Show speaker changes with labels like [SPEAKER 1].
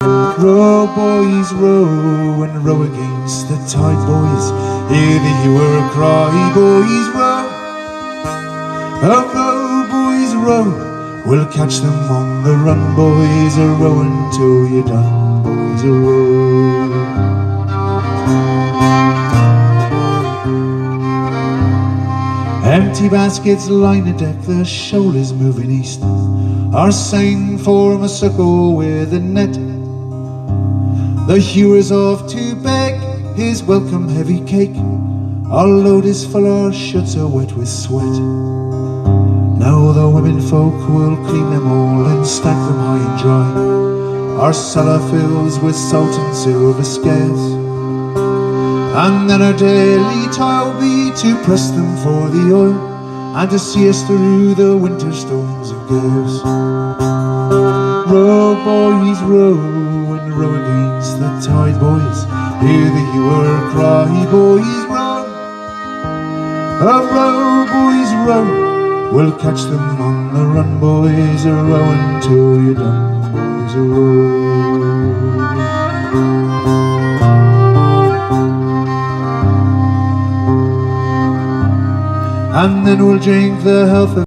[SPEAKER 1] Row, boys, row, and row against the tide, boys. Hear the ewer cry, boys, row. Oh, row, boys, row. We'll catch them on the run, boys. A row until you're done, boys, a row. Empty baskets line the deck, the shoal is moving east. Our seine form a circle with a net. The hewer's off to beg his welcome heavy cake. Our load is full, our shirts are wet with sweat. Now the women folk will clean them all and stack them high and dry. Our cellar fills with salt and silver scales, and then our daily toil be to press them for the oil, and to see us through the winter storms and gales. Row, boys, row, and row against the tide, boys. Hear the ewer cry, boys, row. Oh, row, boys, row. We'll catch them on the run, boys. A row until you're done, boys, a row. And then we'll drink the health of